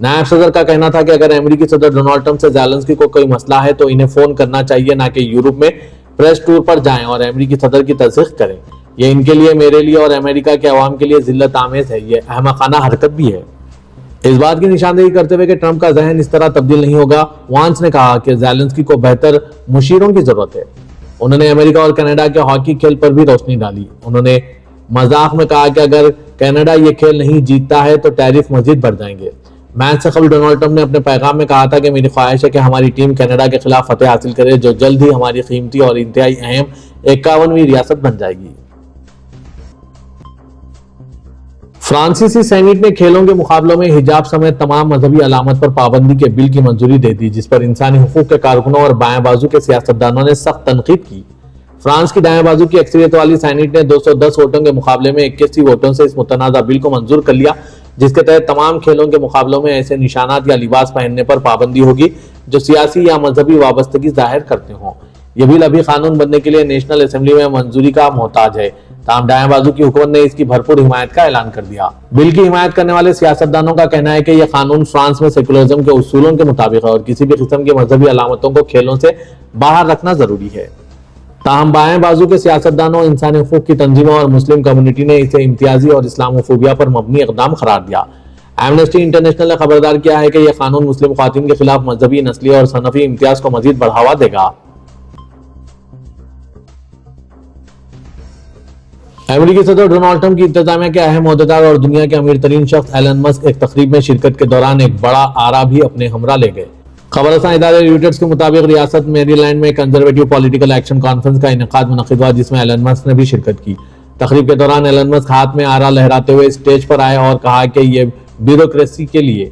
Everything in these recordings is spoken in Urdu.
نائب صدر کا کہنا تھا کہ اگر امریکی صدر ڈونلڈ ٹرمپ سے زیلنسکی کو کوئی مسئلہ ہے تو انہیں فون کرنا چاہیے، نہ کہ یورپ میں پریس ٹور پر جائیں اور امریکی صدر کی تصدیق کریں۔ یہ ان کے لیے، میرے لیے اور امریکہ کے عوام کے لیے ذلت آمیز ہے، یہ احمقانہ حرکت بھی ہے۔ اس بات کی نشاندہی کرتے ہوئے کہ ٹرمپ کا ذہن اس طرح تبدیل نہیں ہوگا، وانس نے کہا کہ زیلنسکی کو بہتر مشیروں کی ضرورت ہے۔ انہوں نے امریکہ اور کینیڈا کے ہاکی کھیل پر بھی روشنی ڈالی۔ انہوں نے مذاق میں کہا کہ اگر کینیڈا یہ کھیل نہیں جیتتا ہے تو ٹیرف مزید بڑھ جائیں گے۔ میچ سے قبل ڈونلڈ ٹرمپ نے اپنے پیغام میں کہا تھا کہ میری خواہش ہے کہ ہماری ٹیم کینیڈا کے خلاف فتح حاصل کرے، جو جلد ہی ہماری قیمتی اور انتہائی اہم 51ویں ریاست بن جائے گی۔ فرانسیسی سینیٹ نے کھیلوں کے مقابلوں میں حجاب سمیت تمام مذہبی علامت پر پابندی کے بل کی منظوری دے دی، جس پر انسانی حقوق کے کارکنوں اور بائیں بازو کے سیاستدانوں نے سخت تنقید کی۔ فرانس کی دائیں بازو کی اکثریت والی سینیٹ نے 210 ووٹوں کے مقابلے میں 81 ووٹوں سے اس متنازع بل کو منظور کر لیا، جس کے تحت تمام کھیلوں کے مقابلوں میں ایسے نشانات یا لباس پہننے پر پابندی ہوگی جو سیاسی یا مذہبی وابستگی ظاہر کرتے ہوں۔ یہ بل ابھی قانون بننے کے لیے نیشنل اسمبلی میں منظوری کا محتاج ہے، تاہم دائیں بازو کی حکومت نے اس کی بھرپور حمایت کا اعلان کر دیا۔ بل کی حمایت کرنے والے سیاستدانوں کا کہنا ہے کہ یہ قانون فرانس میں سیکولرزم کے اصولوں کے مطابق ہے اور کسی بھی قسم کی مذہبی علامتوں کو کھیلوں سے باہر رکھنا ضروری ہے۔ تاہم بائیں بازو کے سیاستدانوں، انسانی حقوق کی تنظیموں اور مسلم کمیونٹی نے اسے امتیازی اور اسلاموفوبیا پر مبنی اقدام قرار دیا۔ ایمنسٹی انٹرنیشنل نے خبردار کیا ہے کہ یہ قانون مسلم خواتین کے خلاف مذہبی، نسلی اور صنفی امتیاز کو مزید بڑھاوا دے گا۔ امریکی صدر ڈونلڈ ٹرمپ کی انتظامیہ کے اہم عہدیدار اور دنیا کے امیر ترین شخص ایلن مسک ایک تقریب میں شرکت کے دوران ایک بڑا آرا بھی اپنے ہمراہ لے گئے۔ خبر رساں ادارے رویٹرز کے مطابق ریاست میری لینڈ میں کنزرویٹو پولیٹیکل ایکشن کانفرنس کا انعقاد منعقد ہوا، جس میں ایلن مسک نے بھی شرکت کی۔ تقریب کے دوران ایلن مسک ہاتھ میں آرا لہراتے ہوئے اسٹیج پر آئے اور کہا کہ یہ بیوروکریسی کے لیے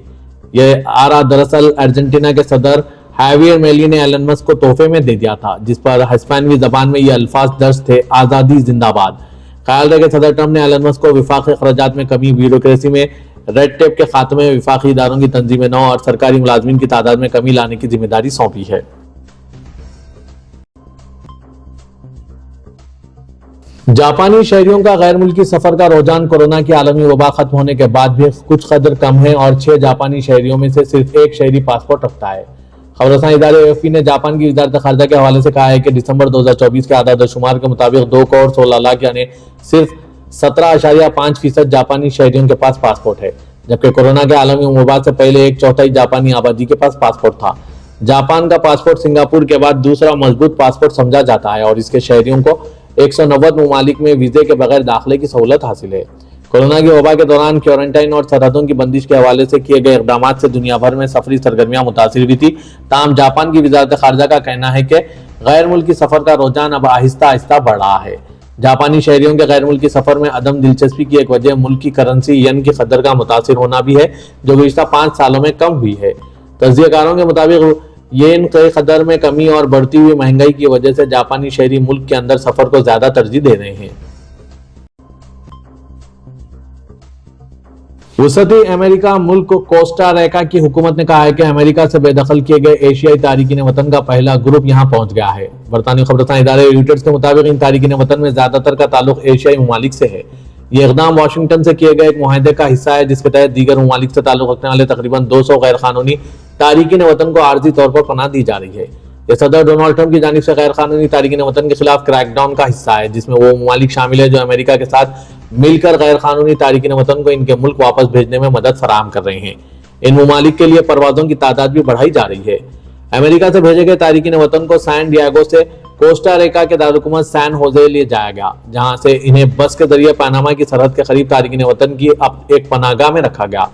یہ آرا دراصل ارجنٹینا کے صدر ہیویئر میلی نے ایلن مسک کو تحفے میں دے دیا تھا، جس پر ہسپانوی زبان میں یہ الفاظ درج تھے: آزادی زندہ باد۔ خیال رہے کہ صدر ٹرمپ نے ایلن مسک کو وفاقی اخراجات میں کمی، بیوروکریسی میں ریڈ ٹیپ کے خاتمے، وفاقی اداروں کی تنظیم نو اور سرکاری ملازمین کی تعداد میں کمی لانے کی ذمہ داری سونپی ہے۔ جاپانی شہریوں کا غیر ملکی سفر کا رجحان کورونا کی عالمی وبا ختم ہونے کے بعد بھی کچھ قدر کم ہے اور 6 جاپانی شہریوں میں سے صرف ایک شہری پاسپورٹ رکھتا ہے۔ خبر رساں ادارے AFP نے جاپان کی وزارت خارجہ کے حوالے سے کہا ہے کہ دسمبر 2024 کے اعداد و شمار کے مطابق 2 کروڑ 16 لاکھ یعنی صرف 17.5% جاپانی شہریوں کے پاس پاسپورٹ ہے، جبکہ کورونا کے عالمی وبا سے پہلے 1/4 جاپانی آبادی کے پاس پاسپورٹ تھا۔ جاپان کا پاسپورٹ سنگاپور کے بعد دوسرا مضبوط پاسپورٹ سمجھا جاتا ہے اور اس کے شہریوں کو 190 ممالک میں ویزے کے بغیر داخلے کی سہولت حاصل ہے۔ کورونا کی وبا کے دوران کوارنٹائن اور سرحدوں کی بندش کے حوالے سے کیے گئے اقدامات سے دنیا بھر میں سفری سرگرمیاں متاثر ہوئی تھی، تاہم جاپان کی وزارت خارجہ کا کہنا ہے کہ غیر ملکی سفر کا رجحان اب آہستہ آہستہ بڑھ رہا ہے۔ جاپانی شہریوں کے غیر ملکی سفر میں عدم دلچسپی کی ایک وجہ ملک کی کرنسی ین کی قدر کا متاثر ہونا بھی ہے، جو گزشتہ 5 سالوں میں کم ہوئی ہے۔ تجزیہ کاروں کے مطابق ین کی قدر میں کمی اور بڑھتی ہوئی مہنگائی کی وجہ سے جاپانی شہری ملک کے اندر سفر کو زیادہ ترجیح دے رہے ہیں۔ وسطی امریکہ ملک کوسٹا ریکا کی حکومت نے کہا ہے کہ امریکہ سے بے دخل کیے گئے ایشیائی تارکین وطن کا پہلا گروپ یہاں پہنچ گیا ہے۔ برطانوی خبررساں ادارے رویٹرز کے مطابق ان تارکین وطن میں زیادہ تر کا تعلق ایشیائی ممالک سے ہے۔ یہ اقدام واشنگٹن سے کیے گئے ایک معاہدے کا حصہ ہے، جس کے تحت دیگر ممالک سے تعلق رکھنے والے تقریباً 200 غیر قانونی تارکین وطن کو عارضی طور پر پناہ دی جا رہی ہے۔ یہ صدر ڈونلڈ ٹرمپ کی جانب سے غیر قانونی تارکین وطن کے خلاف کریک ڈاؤن کا حصہ ہے، جس میں وہ ممالک شامل ہیں جو امریکہ کے ساتھ مل کر غیر قانونی تارکین وطن کو ان کے ملک واپس بھیجنے میں مدد فراہم کر رہے ہیں۔ ان ممالک کے لیے پروازوں کی تعداد بھی بڑھائی جا رہی ہے۔ امریکہ سے بھیجے گئے تارکین وطن کو سان ڈیاگو سے کوسٹا ریکا کے دارالحکومت سان ہوزے لے جایا گیا، جہاں سے انہیں بس کے ذریعے پاناما کی سرحد کے قریب تارکین وطن کی ایک پناہ گاہ میں رکھا گیا۔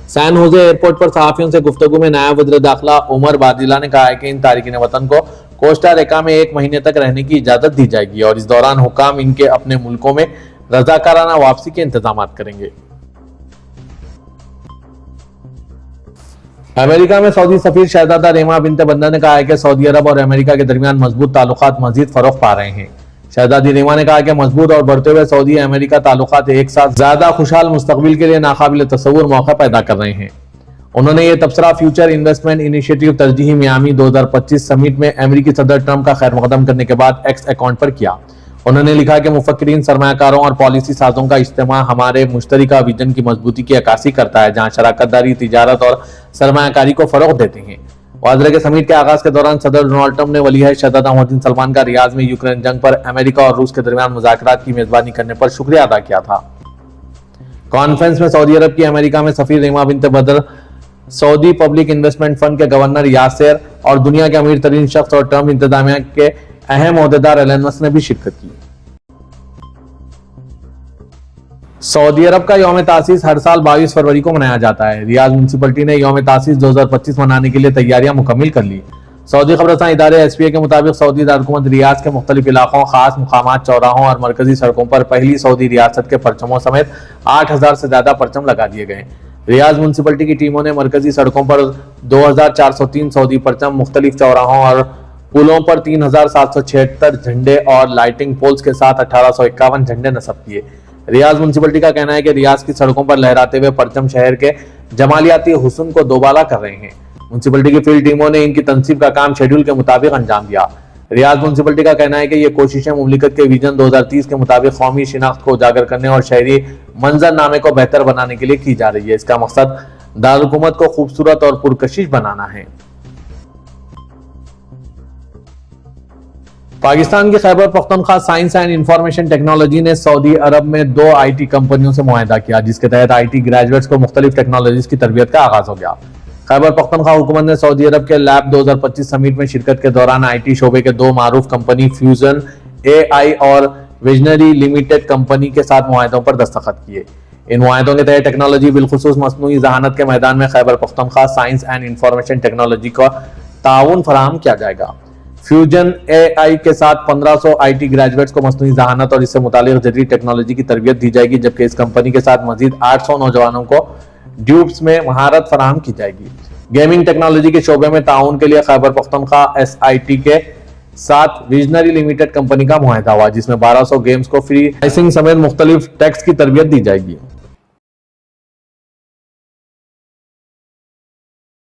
سان ہوزے ایئرپورٹ پر صحافیوں سے گفتگو میں نائب وزیر داخلہ عمر بادلہ نے کہا ہے کہ ان تارکین وطن کو کوسٹا ریکا میں 1 مہینے تک رہنے کی اجازت دی جائے گی اور اس دوران حکام ان کے اپنے ملکوں میں رضاکارانہ واپسی کے انتظامات کریں گے۔ امریکہ میں سعودی سفیر شہزادہ ریما بنت بندر نے کہا ہے کہ سعودی عرب اور امریکہ کے درمیان مضبوط تعلقات مزید فروغ پا رہے ہیں۔ شہزادی ریما نے کہا کہ مضبوط اور بڑھتے ہوئے سعودی امریکہ تعلقات ایک ساتھ زیادہ خوشحال مستقبل کے لیے ناقابل تصور موقع پیدا کر رہے ہیں۔ انہوں نے یہ تبصرہ فیوچر انویسٹمنٹ انیشیٹو ترجیحی میامی 2025 سمٹ میں امریکی صدر ٹرمپ کا خیر مقدم کرنے کے بعد ایکس اکاؤنٹ پر کیا۔ انہوں نے لکھا کہ مفکرین، سرمایہ کاروں اور پالیسی سازوں کا اجتماع ہمارے مشترکہ ویژن کی مضبوطی کی عکاسی کرتا ہے، جہاں شراکت داری، تجارت اور سرمایہ کاری کو فروغ دیتے ہیں۔ واضح کہ سمیٹ کے آغاز کے دوران صدر ڈونلڈ ٹرمپ نے ولی عہد شہزادہ محمد بن سلمان کا ریاض میں یوکرین جنگ پر امریکہ اور روس کے درمیان مذاکرات کی میزبانی کرنے پر شکریہ ادا کیا تھا۔ کانفرنس میں سعودی عرب کی امریکہ میں سفیر ریما بنت بدر، سعودی پبلک انویسٹمنٹ فنڈ کے گورنر یاسر اور دنیا کے امیر ترین شخص اور ٹرمپ انتظامیہ کے اہم عہدیدار ایلن مسک نے بھی شرکت کی۔ سعودی عرب کا یوم تاسیس ہر سال 22 فروری کو منایا جاتا ہے۔ ریاض میونسپلٹی نے یوم تاسیس 2025 منانے کے لیے تیاریاں مکمل کر لی۔ سعودی خبررساں ادارے SPA کے مطابق سعودی دارالحکومت ریاض کے مختلف علاقوں، خاص مقامات، چوراہوں اور مرکزی سڑکوں پر پہلی سعودی ریاست کے پرچموں سمیت 8000 سے زیادہ پرچم لگا دیے گئے۔ ریاض میونسپلٹی کی ٹیموں نے مرکزی سڑکوں پر 2403 سعودی پرچم، مختلف چوراہوں اور پلوں پر 3776 جھنڈے اور لائٹنگ پولز کے ساتھ 1851 جھنڈے نصب کیے۔ ریاض میونسپلٹی کا کہنا ہے کہ ریاض کی سڑکوں پر لہراتے ہوئے پرچم شہر کے جمالیاتی حسن کو دوبالا کر رہے ہیں۔ میونسپلٹی کی فیلڈ ٹیموں نے ان کی تنصیب کا کام شیڈول کے مطابق انجام دیا۔ ریاض میونسپلٹی کا کہنا ہے کہ یہ کوششیں مملکت کے ویژن 2030 کے مطابق قومی شناخت کو اجاگر کرنے اور شہری منظر نامے کو بہتر بنانے کے لیے کی جا رہی ہے۔ اس کا مقصد دارالحکومت کو خوبصورت اور پرکشش بنانا ہے۔ پاکستان کی Khyber Pakhtunkhwa science and information technology نے سعودی عرب میں 2 IT کمپنیوں سے معاہدہ کیا، جس کے تحت IT گریجویٹس کو مختلف ٹیکنالوجیز کی تربیت کا آغاز ہو گیا۔ خیبر پختونخوا حکومت نے سعودی عرب کے لیب 2025 سمیٹ میں شرکت کے دوران IT شعبے کے 2 معروف کمپنی فیوژن AI اور ویژنری لمیٹڈ کمپنی کے ساتھ معاہدوں پر دستخط کیے۔ ان معاہدوں کے تحت ٹیکنالوجی، بالخصوص مصنوعی ذہانت کے میدان میں Khyber Pakhtunkhwa science and information technology کا تعاون فراہم کیا جائے گا۔ فیوژن AI کے ساتھ 1500 IT گریجویٹس کو مصنوعی ذہانت اور اس سے متعلق جدید ٹیکنالوجی کی تربیت دی جائے گی، جبکہ اس کمپنی کے ساتھ مزید 800 نوجوانوں کو ڈیوبس میں مہارت فراہم کی جائے گی۔ گیمنگ ٹیکنالوجی کے شعبے میں تعاون کے لیے خیبر پختونخوا SIT کے ساتھ ویژنری لمیٹڈ کمپنی کا معاہدہ ہوا، جس میں 1200 گیمز کو فری لائسنس سمیت مختلف ٹیکس کی تربیت دی جائے گی۔